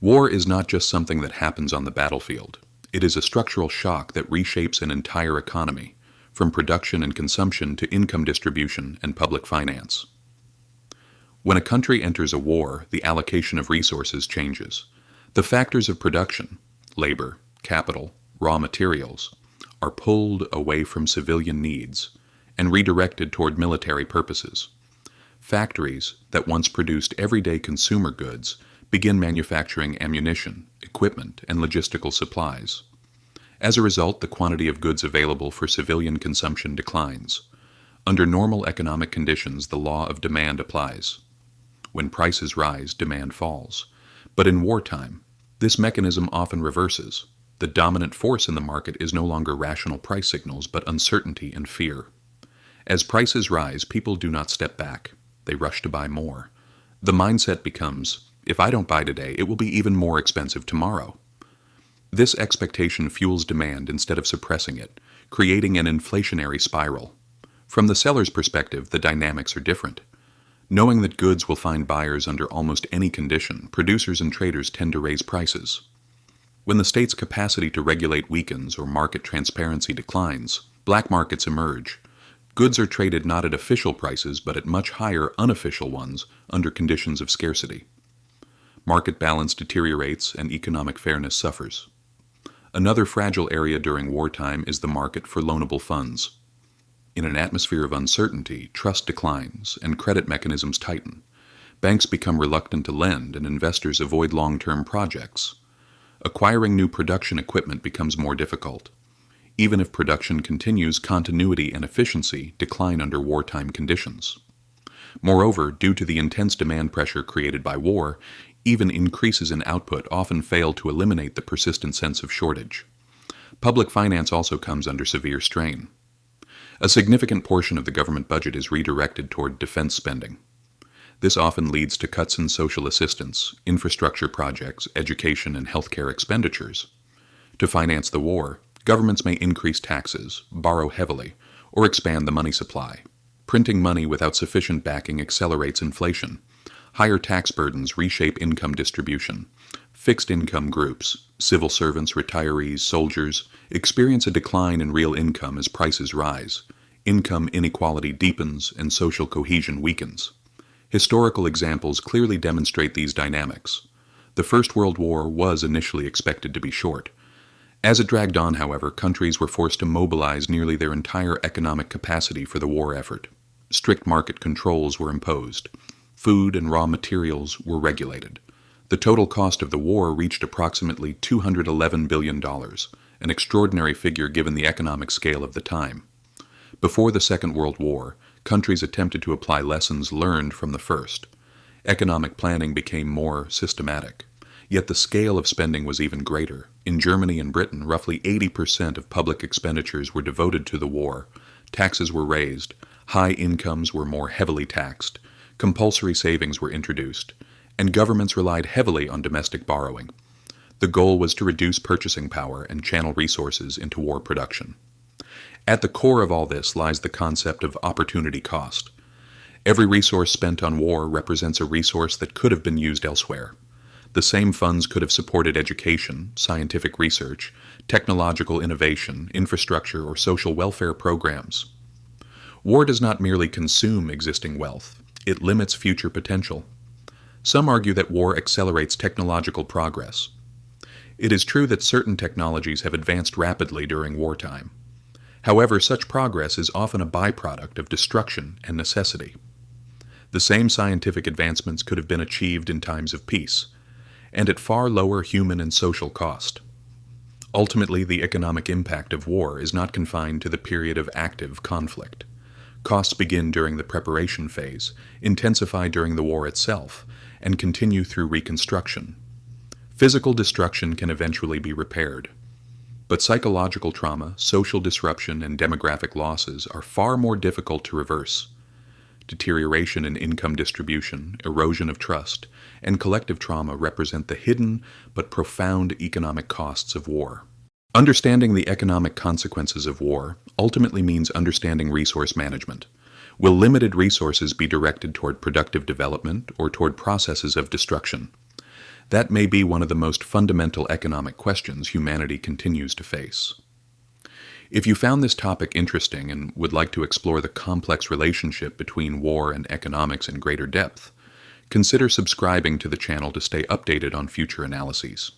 War is not just something that happens on the battlefield. It is a structural shock that reshapes an entire economy, from production and consumption to income distribution and public finance. When a country enters a war, the allocation of resources changes. The factors of production, labor, capital, raw materials, are pulled away from civilian needs and redirected toward military purposes. Factories that once produced everyday consumer goods begin manufacturing ammunition, equipment, and logistical supplies. As a result, the quantity of goods available for civilian consumption declines. Under normal economic conditions, the law of demand applies. When prices rise, demand falls. But in wartime, this mechanism often reverses. The dominant force in the market is no longer rational price signals, but uncertainty and fear. As prices rise, people do not step back. They rush to buy more. The mindset becomes, if I don't buy today, it will be even more expensive tomorrow. This expectation fuels demand instead of suppressing it, creating an inflationary spiral. From the seller's perspective, the dynamics are different. Knowing that goods will find buyers under almost any condition, producers and traders tend to raise prices. When the state's capacity to regulate weakens or market transparency declines, black markets emerge. Goods are traded not at official prices but at much higher unofficial ones under conditions of scarcity. Market balance deteriorates and economic fairness suffers. Another fragile area during wartime is the market for loanable funds. In an atmosphere of uncertainty, trust declines and credit mechanisms tighten. Banks become reluctant to lend and investors avoid long-term projects. Acquiring new production equipment becomes more difficult. Even if production continues, continuity and efficiency decline under wartime conditions. Moreover, due to the intense demand pressure created by war, even increases in output often fail to eliminate the persistent sense of shortage. Public finance also comes under severe strain. A significant portion of the government budget is redirected toward defense spending. This often leads to cuts in social assistance, infrastructure projects, education, and healthcare expenditures. To finance the war, governments may increase taxes, borrow heavily, or expand the money supply. Printing money without sufficient backing accelerates inflation. Higher tax burdens reshape income distribution. Fixed income groups, civil servants, retirees, soldiers, experience a decline in real income as prices rise. Income inequality deepens and social cohesion weakens. Historical examples clearly demonstrate these dynamics. The First World War was initially expected to be short. As it dragged on, however, countries were forced to mobilize nearly their entire economic capacity for the war effort. Strict market controls were imposed. Food and raw materials were regulated. The total cost of the war reached approximately $211 billion, an extraordinary figure given the economic scale of the time. Before the Second World War, countries attempted to apply lessons learned from the First. Economic planning became more systematic. Yet the scale of spending was even greater. In Germany and Britain, roughly 80% of public expenditures were devoted to the war. Taxes were raised. High incomes were more heavily taxed. Compulsory savings were introduced, and governments relied heavily on domestic borrowing. The goal was to reduce purchasing power and channel resources into war production. At the core of all this lies the concept of opportunity cost. Every resource spent on war represents a resource that could have been used elsewhere. The same funds could have supported education, scientific research, technological innovation, infrastructure, or social welfare programs. War does not merely consume existing wealth. It limits future potential. Some argue that war accelerates technological progress. It is true that certain technologies have advanced rapidly during wartime. However, such progress is often a byproduct of destruction and necessity. The same scientific advancements could have been achieved in times of peace, and at far lower human and social cost. Ultimately, the economic impact of war is not confined to the period of active conflict. Costs begin during the preparation phase, intensify during the war itself, and continue through reconstruction. Physical destruction can eventually be repaired. But psychological trauma, social disruption, and demographic losses are far more difficult to reverse. Deterioration in income distribution, erosion of trust, and collective trauma represent the hidden but profound economic costs of war. Understanding the economic consequences of war ultimately means understanding resource management. Will limited resources be directed toward productive development or toward processes of destruction? That may be one of the most fundamental economic questions humanity continues to face. If you found this topic interesting and would like to explore the complex relationship between war and economics in greater depth, consider subscribing to the channel to stay updated on future analyses.